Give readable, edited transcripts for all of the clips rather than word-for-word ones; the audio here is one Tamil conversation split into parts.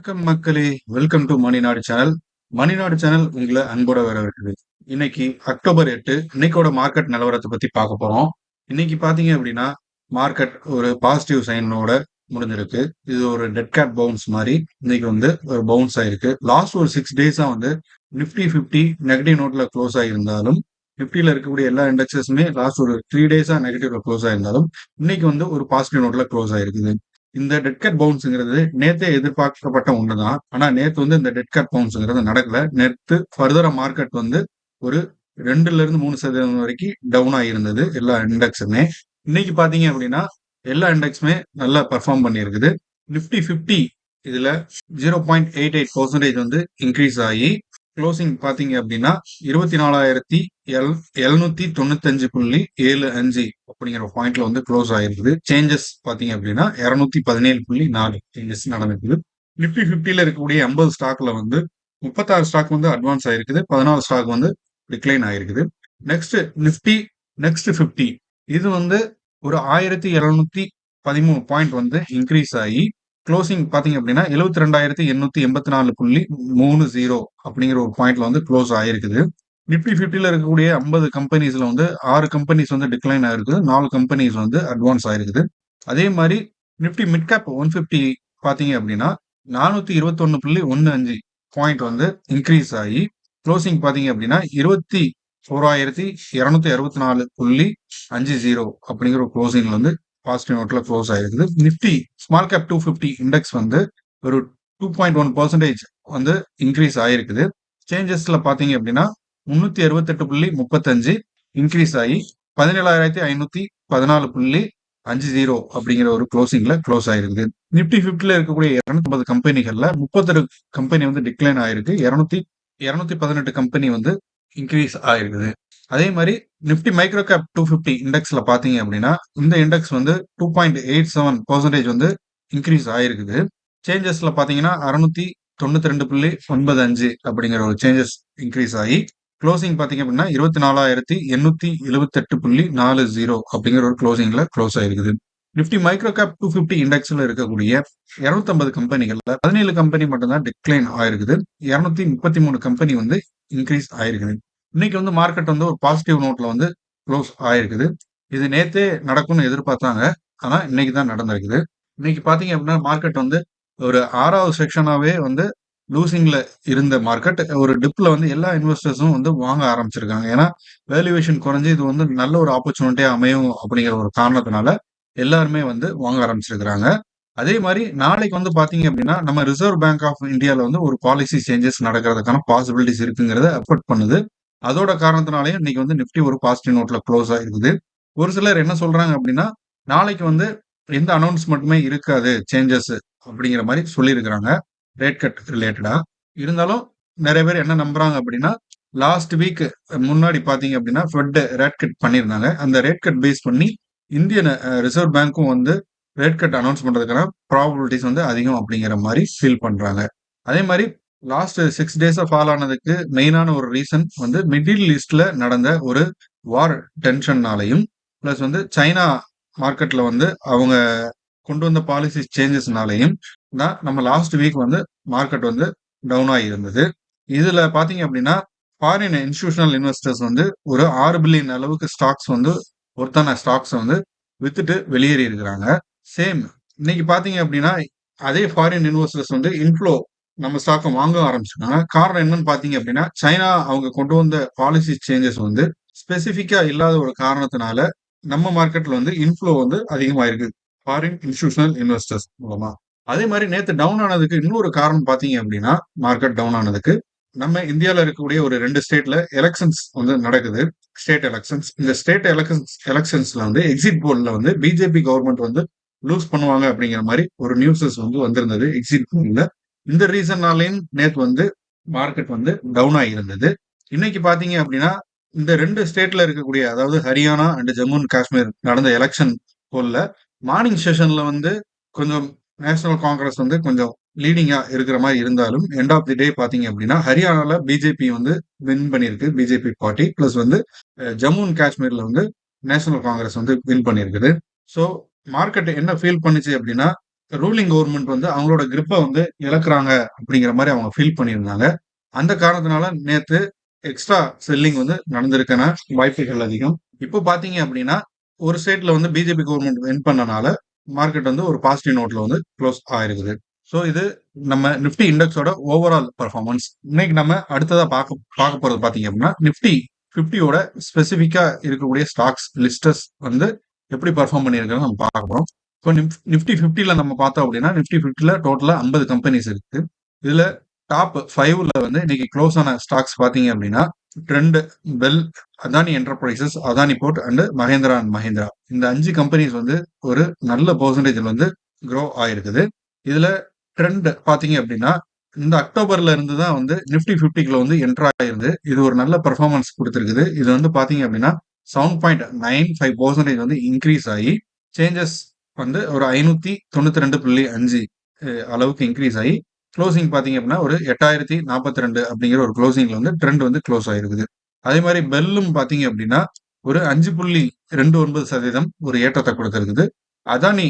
வணக்கம் மக்களே. Welcome to Maninadu channel. Maninadu channel உங்களை அன்போட வரவேற்குது. இன்னைக்கு அக்டோபர் 8. இன்னைக்கோட மார்க்கெட் நிலவரத்தை பத்தி பார்க்க போறோம். இன்னைக்கு பாத்தீங்க அப்படின்னா மார்க்கெட் ஒரு பாசிட்டிவ் சைனோட முடிஞ்சிருக்கு. இது ஒரு டெட் கேட் பவுன்ஸ் மாதிரி இன்னைக்கு ஒரு பவுன்ஸ் ஆயிருக்கு. லாஸ்ட் ஒரு 6 டேஸா நிப்டி 50 நெகட்டிவ் நோட்ல க்ளோஸ் ஆகியிருந்தாலும், நிப்டியில இருக்கக்கூடிய எல்லா இண்டெக்ஸஸுமே லாஸ்ட் ஒரு 3 டேஸா நெகட்டிவ்ல க்ளோஸ் ஆயிருந்தாலும், இன்னைக்கு ஒரு பாசிட்டிவ் நோட்ல க்ளோஸ் ஆயிருக்குது. இந்த டெட் கேட் பவுன்ஸ்ங்கிறது நேத்தே எதிர்பார்க்கப்பட்ட ஒண்ணுதான். ஆனா நேத்து இந்த டெட் கேட் பவுன்ஸ்ங்கிறது நடக்கல. நேத்து ஃபர்தரா மார்க்கெட் ஒரு 2ல இருந்து 3% வரைக்கும் டவுன் ஆகியிருந்தது எல்லா இண்டெக்ஸுமே. இன்னைக்கு பாத்தீங்க அப்படின்னா எல்லா இண்டெக்ஸுமே நல்லா பெர்ஃபார்ம் பண்ணியிருக்குது. நிப்டி 50 இதுல 0.88% இன்க்ரீஸ் ஆகி க்ளோசிங் பாத்தீங்க அப்படின்னா 24,795.75 அப்படிங்கிற பாயிண்ட்ல க்ளோஸ் ஆயிருக்குது. சேஞ்சஸ் பாத்தீங்க அப்படின்னா 217.4 சேஞ்சஸ் நடந்திருக்குது. நிப்டி 50ல இருக்கக்கூடிய 80 ஸ்டாக்ல 36 ஸ்டாக் அட்வான்ஸ் ஆயிருக்குது. 14 ஸ்டாக் டிக்ளைன் ஆயிருக்குது. நெக்ஸ்ட் நிப்டி நெக்ஸ்ட் 50 இது ஒரு 1713 பாயிண்ட் இன்க்ரீஸ் ஆகி க்ளோசிங் பாத்தீங்க அப்படின்னா 72,884.30 அப்படிங்கிற ஒரு பாயிண்ட்ல க்ளோஸ் ஆயிருக்குது. நிப்டி 50ல இருக்கக்கூடிய 50 கம்பெனிஸ்ல 6 கம்பெனிஸ் டிக்ளைன் ஆயிருக்குது. 4 கம்பெனிஸ் அட்வான்ஸ் ஆயிருக்குது. அதே மாதிரி நிப்டி மிட் கேப் 150 பாத்தீங்க அப்படின்னா 421.15 பாயிண்ட் இன்க்ரீஸ் ஆகி க்ளோசிங் பாத்தீங்க அப்படின்னா 24,264.50 அப்படிங்கிற ஒரு க்ளோசிங்ல பாசிட்டிவ் நோட்ல க்ளோஸ் ஆயிருக்குது. நிப்டி ஸ்மால் கேப் 250 இண்டெக்ஸ் ஒரு 2.1% இன்க்ரீஸ் ஆயிருக்குது. சேஞ்சஸ்ல பாத்தீங்க அப்படின்னா 368.35 இன்க்ரீஸ் ஆகி 17,514.50 அப்படிங்கிற ஒரு க்ளோசிங்ல க்ளோஸ் ஆயிருக்குது. நிப்டி 50ல இருக்கக்கூடிய 250 கம்பெனிகள்ல 32 கம்பெனி டிக்ளைன் ஆயிருக்கு. 218 கம்பெனி இன்க்ரீஸ் ஆயிருக்குது. அதே மாதிரி நிப்டி மைக்ரோ கேப் 250 இண்டெக்ஸ்ல பாத்தீங்க அப்படின்னா இந்த இண்டெக்ஸ் 2.87% இன்க்ரீஸ் ஆயிருக்குது. சேஞ்சஸ்ல பாத்தீங்கன்னா 692.95 அப்படிங்கிற ஒரு சேஞ்சஸ் இன்க்ரீஸ் ஆகி க்ளோசிங் பாத்தீங்க அப்படின்னா 24,878.40 அப்படிங்கிற ஒரு க்ளோசிங்ல க்ளோஸ் ஆயிருக்குது. நிப்டி மைக்ரோ கேப் 250 இண்டெக்ஸ்ல இருக்கக்கூடிய 250 கம்பெனிகள்ல 17 கம்பெனி மட்டும்தான் டிக்ளைன் ஆயிருக்குது. 233 கம்பெனி இன்க்ரீஸ் ஆயிருக்குது. இன்னைக்கு மார்க்கெட் ஒரு பாசிட்டிவ் நோட்ல க்ளோஸ் ஆயிருக்குது. இது நேத்தே நடக்கும்னு எதிர்பார்த்தாங்க. ஆனா இன்னைக்கு தான் நடந்திருக்குது. இன்னைக்கு பாத்தீங்க அப்படின்னா மார்க்கெட் ஒரு 6வது செக்ஷனாவே லூசிங்ல இருந்த மார்க்கெட் ஒரு டிப்ல எல்லா இன்வெஸ்டர்ஸும் வாங்க ஆரம்பிச்சிருக்காங்க. ஏன்னா வேல்யூவேஷன் குறைஞ்சு இது நல்ல ஒரு ஆப்பர்ச்சுனிட்டியா அமையும் அப்படிங்கிற ஒரு காரணத்தினால எல்லாருமே வாங்க ஆரம்பிச்சிருக்கிறாங்க. அதே மாதிரி நாளைக்கு பாத்தீங்க அப்படின்னா நம்ம ரிசர்வ் பேங்க் ஆஃப் இந்தியால ஒரு பாலிசி சேஞ்சஸ் நடக்கிறதுக்கான பாசிபிலிட்டிஸ் இருக்குங்கிறத அஃபெக்ட் பண்ணுது. அதோட காரணத்தினாலேயும் இன்னைக்கு நிப்டி ஒரு பாசிட்டிவ் நோட்ல க்ளோஸ் ஆயிருக்குது. ஒரு சிலர் என்ன சொல்றாங்க அப்படின்னா நாளைக்கு எந்த அனௌன்ஸ்மெண்ட்டுமே இருக்காது சேஞ்சஸ் அப்படிங்கிற மாதிரி சொல்லியிருக்கிறாங்க ரேட் கட் ரிலேட்டடா. இருந்தாலும் நிறைய பேர் என்ன நம்புறாங்க அப்படின்னா லாஸ்ட் வீக் முன்னாடி பாத்தீங்க அப்படின்னா ஃபெட் ரேட் கட் பண்ணியிருந்தாங்க. அந்த ரேட் கட் பேஸ் பண்ணி இந்தியன் ரிசர்வ் பேங்க்கும் ரேட் கட் அனௌன்ஸ் பண்றதுக்கான ப்ராபபிலிட்டிஸ் அதிகம் அப்படிங்கிற மாதிரி ஃபீல் பண்றாங்க. அதே மாதிரி லாஸ்ட் 6 டேஸா ஃபால் ஆனதுக்கு மெயினான ஒரு ரீசன் மிடில் ஈஸ்ட்ல நடந்த ஒரு வார் டென்ஷன்னாலையும் பிளஸ் சைனா மார்க்கெட்ல அவங்க கொண்டு வந்த பாலிசி சேஞ்சஸ்னாலையும் தான் நம்ம லாஸ்ட் வீக் மார்க்கெட் டவுன் ஆகி இருந்தது. இதுல பாத்தீங்க அப்படின்னா ஃபாரின் இன்ஸ்டிடியூஷனல் இன்வெஸ்டர்ஸ் ஒரு 6 பில்லியன் அளவுக்கு ஸ்டாக்ஸ் ஒருத்தான ஸ்டாக்ஸ் வித்துட்டு வெளியேறி இருக்கிறாங்க. சேம் இன்னைக்கு பாத்தீங்க அப்படின்னா அதே ஃபாரின் இன்வெஸ்டர்ஸ் இன்ஃப்ளோ நம்ம ஸ்டாக்கை வாங்க ஆரம்பிச்சிருக்காங்க. காரணம் என்னன்னு பாத்தீங்க அப்படின்னா சைனா அவங்க கொண்டு வந்த பாலிசி சேஞ்சஸ் ஸ்பெசிபிக்கா இல்லாத ஒரு காரணத்தினால நம்ம மார்க்கெட்ல இன்ஃப்ளோ அதிகமாயிருக்கு ஃபாரின் இன்ஸ்டிடியூஷனல் இன்வெஸ்டர்ஸ் மூலமா. அதே மாதிரி நேத்து டவுன் ஆனதுக்கு இன்னொரு காரணம் பாத்தீங்க அப்படின்னா மார்க்கெட் டவுன் ஆனதுக்கு நம்ம இந்தியாவில் இருக்கக்கூடிய ஒரு 2 ஸ்டேட்ல எலெக்ஷன்ஸ் நடக்குது. State elections. இந்த ஸ்டேட் எலெக்ஷன்ஸ்ல எக்ஸிட் போல்ல பிஜேபி கவர்மெண்ட் லூஸ் பண்ணுவாங்க அப்படிங்கிற மாதிரி ஒரு நியூஸஸ் வந்திருந்தது எக்ஸிட் போல்ல. இந்த ரீசன்னாலையும் நேத்து மார்க்கெட் டவுன் ஆகியிருந்தது. இன்னைக்கு பாத்தீங்க அப்படின்னா இந்த 2 ஸ்டேட்ல இருக்கக்கூடிய அதாவது ஹரியானா அண்ட் ஜம்மு அண்ட் காஷ்மீர் நடந்த எலெக்ஷன் போல்ல மார்னிங் செஷன்ல கொஞ்சம் நேஷனல் காங்கிரஸ் கொஞ்சம் லீடிங்கா இருக்கிற மாதிரி இருந்தாலும் எண்ட் ஆஃப் தி டே பாத்தீங்க அப்படின்னா ஹரியானால பிஜேபி வின் பண்ணிருக்கு. BJP party plus Jammu and காஷ்மீர்ல நேஷனல் காங்கிரஸ் வின் பண்ணிருக்குது. ஸோ மார்க்கெட் என்ன ஃபீல் பண்ணுச்சு அப்படின்னா ரூலிங் கவர்மெண்ட் வந்து அவங்களோட கிரிப்பை வந்து இழக்கிறாங்க அப்படிங்கிற மாதிரி அவங்க ஃபீல் பண்ணியிருந்தாங்க. அந்த காரணத்தினால நேத்து எக்ஸ்ட்ரா செல்லிங் வந்து நடந்திருக்கான வாய்ப்புகள் அதிகம். இப்போ பாத்தீங்க அப்படின்னா ஒரு ஸ்டேட்ல வந்து பிஜேபி கவர்மெண்ட் வின் பண்ணனால மார்க்கெட் வந்து ஒரு பாசிட்டிவ் நோட்ல வந்து க்ளோஸ் ஆயிருக்குது. ஸோ இது நம்ம நிப்டி இண்டெக்ஸோட ஓவரால் பெர்ஃபார்மன்ஸ். இன்னைக்கு நம்ம அடுத்ததா பார்க்க போறது பாத்தீங்க அப்படின்னா நிப்டி 50யோட ஸ்பெசிஃபிக்கா இருக்கக்கூடிய ஸ்டாக்ஸ் லிஸ்டஸ் வந்து எப்படி பெர்ஃபார்ம் பண்ணியிருக்காங்க நம்ம பார்க்க இப்போ நிப்டி 50ல நம்ம பார்த்தோம் அப்படின்னா நிப்டி 50ல டோட்டலா 50 கம்பெனிஸ் இருக்கு. இதுல டாப் 5ல வந்து இன்னைக்கு க்ளோஸ் ஆன ஸ்டாக்ஸ் பாத்தீங்க அப்படின்னா Trent, BEL, Adani enterprises, Adani port and Mahindra and Mahindra. இந்த 5 கம்பெனிஸ் வந்து ஒரு நல்ல பெர்சன்டேஜ்ல வந்து க்ரோ ஆயிருக்குது. இதுல ட்ரெண்ட் பாத்தீங்க அப்படின்னா இந்த அக்டோபர்ல இருந்து தான் வந்து நிப்டி 50க்குள்ள வந்து என்டர் ஆயிருந்து இது ஒரு நல்ல பெர்ஃபார்மன்ஸ் கொடுத்துருக்குது. இது வந்து பாத்தீங்க அப்படின்னா 7.95% வந்து இன்க்ரீஸ் ஆகி சேஞ்சஸ் வந்து ஒரு 592.5 அளவுக்கு இன்க்ரீஸ் ஆகி க்ளோசிங் பாத்தீங்க அப்படின்னா ஒரு 8042 அப்படிங்கிற ஒரு க்ளோசிங்ல வந்து ட்ரெண்ட் வந்து க்ளோஸ் ஆயிருக்குது. அதே மாதிரி பெல்லும் பாத்தீங்க அப்படின்னா ஒரு 5.29% ஒரு ஏற்றத்தை கொடுத்திருக்குது. அதானி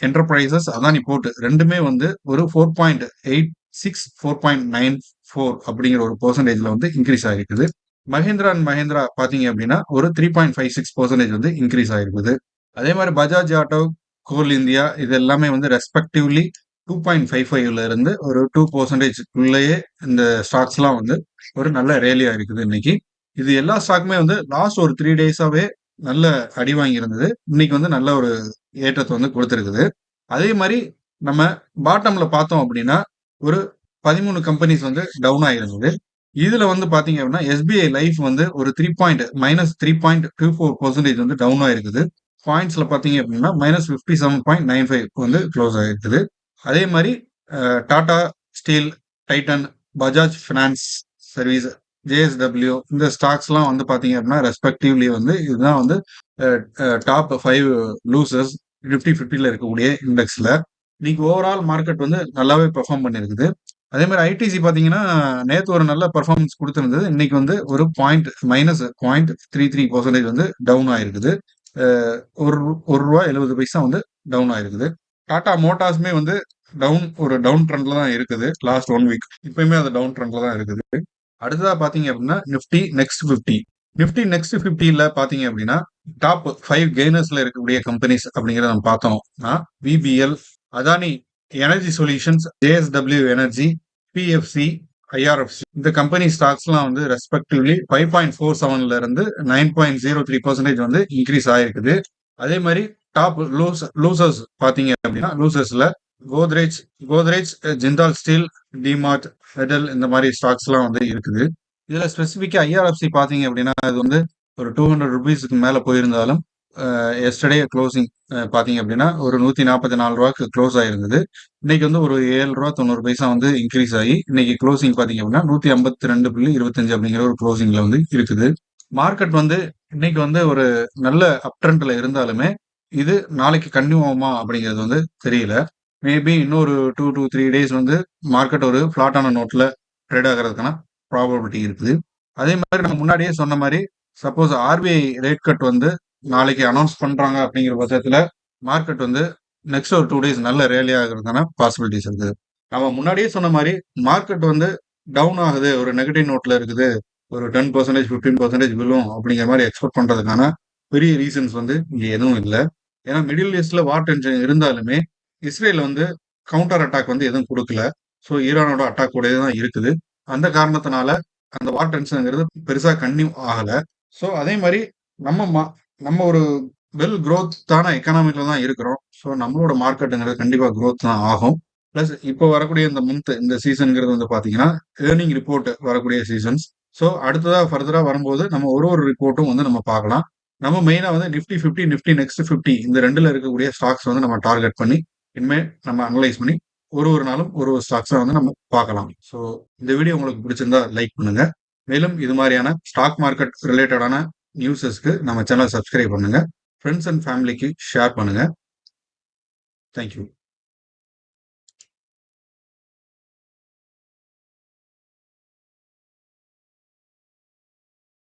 என்டர்பிரைசஸ், அதானி போர்ட் ரெண்டுமே வந்து ஒரு 4.86 4.94 அப்படிங்கிற ஒரு பெர்சன்டேஜ்ல வந்து இன்க்ரீஸ் ஆயிருக்குது. மஹேந்திரா அண்ட் மஹேந்திரா பாத்தீங்க அப்படின்னா ஒரு 3.56% வந்து இன்க்ரீஸ் ஆயிருக்குது. அதே மாதிரி பஜாஜ் ஆட்டோ, கோல் இந்தியா இது எல்லாமே வந்து ரெஸ்பெக்டிவ்லி 2.55ல இருந்து ஒரு 2%க்குள்ளேயே இந்த ஸ்டாக்ஸ் எல்லாம் வந்து ஒரு நல்ல ரேலியா இருக்குது இன்னைக்கு. இது எல்லா ஸ்டாக்குமே வந்து லாஸ்ட் ஒரு 3 டேஸாவே நல்ல அடி வாங்கி இருந்தது. இன்னைக்கு வந்து நல்ல ஒரு ஏற்றத்தை வந்து கொடுத்திருக்குது. அதே மாதிரி நம்ம பாட்டம்ல பார்த்தோம் அப்படின்னா ஒரு 13 கம்பெனிஸ் வந்து டவுன் ஆயிருந்தது. இதுல வந்து பாத்தீங்க அப்படின்னா எஸ்பிஐ லைஃப் வந்து ஒரு -3.24% வந்து டவுன் ஆயிருக்குது. பாயிண்ட்ஸ்ல பாத்தீங்க அப்படின்னா -57.95 வந்து க்ளோஸ் ஆயிருக்குது. அதே மாதிரி Tata steel, Titan, Bajaj finance service, JSW இந்த ஸ்டாக்ஸ்லாம் வந்து பாத்தீங்க அப்படின்னா ரெஸ்பெக்டிவ்லி வந்து இதுதான் வந்து டாப் 5 லூசர்ஸ் நிப்டி 50ல இருக்கக்கூடிய இண்டெக்ஸ்ல. இன்னைக்கு ஓவரால் மார்க்கெட் வந்து நல்லாவே பெர்ஃபார்ம் பண்ணிருக்குது. அதே மாதிரி ஐடிசி பாத்தீங்கன்னா நேத்து ஒரு நல்ல பெர்ஃபார்மன்ஸ் கொடுத்திருந்தது. இன்னைக்கு வந்து ஒரு -0.33% வந்து டவுன் ஆயிருக்குது. ₹1.70 வந்து டவுன் ஆயிருக்குது. டாடா மோட்டார்ஸ்மே வந்து டவுன் ட்ரெண்ட்ல தான் இருக்குது லாஸ்ட் 1 வீக். இப்பயுமே அது டவுன் ட்ரெண்ட்ல தான் இருக்குது. அடுத்ததா பாத்தீங்க அப்படின்னா நிப்டி நெக்ஸ்ட் 50. நிப்டி நெக்ஸ்ட் 50ல பாத்தீங்க அப்படின்னா டாப் 5 கெய்னர்ஸ்ல இருக்கக்கூடிய கம்பெனிஸ் அப்படிங்கறத நம்ம பார்த்தோம்னா VBL, Adani energy solutions, JSW energy, PFC, IRFC இந்த கம்பெனி ஸ்டாக்ஸ்லாம் வந்து ரெஸ்பெக்டிவ்லி 5.47ல இருந்து 9.03% வந்து இன்க்ரீஸ் ஆயிருக்குது. அதே மாதிரி டாப் லூசர்ஸ் பாத்தீங்க அப்படின்னா லூசர்ஸ்ல கோத்ரேஜ், ஜிந்தால் ஸ்டீல், டிமார்ட், ஃபெடல் இந்த மாதிரி ஸ்டாக்ஸ் எல்லாம் வந்து இருக்குது. இதுல ஸ்பெசிபிக்கா ஐஆர்எஃப்சி பாத்தீங்க அப்படின்னா அது வந்து ஒரு ₹200 மேல போயிருந்தாலும் எஸ்டர்டே க்ளோசிங் பாத்தீங்க அப்படின்னா ஒரு ₹144 க்ளோஸ் ஆயிருந்தது. இன்னைக்கு வந்து ஒரு ₹7.90 வந்து இன்க்ரீஸ் ஆகி இன்னைக்கு க்ளோசிங் பாத்தீங்க அப்படின்னா 152.25 அப்படிங்கிற ஒரு க்ளோசிங்ல வந்து இருக்குது. மார்க்கெட் வந்து இன்னைக்கு வந்து ஒரு நல்ல அப் ட்ரெண்ட்ல இருந்தாலுமே இது நாளைக்கு கன்டினியூ ஆகுமா அப்படிங்கிறது வந்து தெரியல. மேபி இன்னொரு 2 to 3 டேஸ் வந்து மார்க்கெட் ஒரு ஃபிளாட்டான நோட்ல ட்ரேட் ஆகிறதுக்கான ப்ராபபிலிட்டி இருக்குது. அதே மாதிரி நம்ம முன்னாடியே சொன்ன மாதிரி சப்போஸ் ஆர்பிஐ ரேட் கட் வந்து நாளைக்கு அனௌன்ஸ் பண்றாங்க அப்படிங்கிற பட்சத்துல மார்க்கெட் வந்து நெக்ஸ்ட் ஒரு 2 டேஸ் நல்ல ரேலி ஆகிறதுக்கான பாசிபிலிட்டிஸ் இருக்குது. நம்ம முன்னாடியே சொன்ன மாதிரி மார்க்கெட் வந்து டவுன் ஆகுது, ஒரு நெகட்டிவ் நோட்ல இருக்குது, ஒரு 10% 15% விழும் அப்படிங்கிற மாதிரி எக்ஸ்பெக்ட் பண்றதுக்கான பெரிய ரீசன்ஸ் வந்து இங்க எதுவும் இல்லை. ஏன்னா மிடில் ஈஸ்ட்ல வார் டென்ஷன் இருந்தாலுமே இஸ்ரேல் வந்து கவுண்டர் அட்டாக் வந்து எதுவும் கொடுக்கல. ஸோ ஈரானோட அட்டாக் கூடயே தான் இருக்குது. அந்த காரணத்தினால அந்த வார் டென்ஷனுங்கிறது பெருசா கன்டினியூ ஆகல. ஸோ அதே மாதிரி நம்ம ஒரு வெல் growth-ஆன எக்கனாமிக்ல தான் இருக்கிறோம். ஸோ நம்மளோட மார்க்கெட்டுங்கிறது கண்டிப்பா growth தான் ஆகும். பிளஸ் இப்போ வரக்கூடிய இந்த சீசன்ங்கிறது வந்து பாத்தீங்கன்னா ஏர்னிங் ரிப்போர்ட் வரக்கூடிய சீசன்ஸ். ஸோ அடுத்ததா ஃபர்தரா வரும்போது நம்ம ஒரு ரிப்போர்ட்டும் வந்து நம்ம பார்க்கலாம். நம்ம மெயினா வந்து நிப்டி 50, நிப்டி நெக்ஸ்ட் 50 இந்த ரெண்டுல இருக்கக்கூடிய ஸ்டாக்ஸ் வந்து நம்ம டார்கெட் பண்ணி இனிமே நம்ம அனலைஸ் பண்ணி ஒரு நாளும் ஒரு ஸ்டாக்ஸை வந்து நம்ம பார்க்கலாம். ஸோ இந்த வீடியோ உங்களுக்கு பிடிச்சிருந்தா லைக் பண்ணுங்க. மேலும் இது மாதிரியான ஸ்டாக் மார்க்கெட் ரிலேட்டடான நியூஸஸ்க்கு நம்ம சேனல் சப்ஸ்கிரைப் பண்ணுங்க. ஃப்ரெண்ட்ஸ் அண்ட் ஃபேமிலிக்கு ஷேர் பண்ணுங்க. தேங்க்யூ.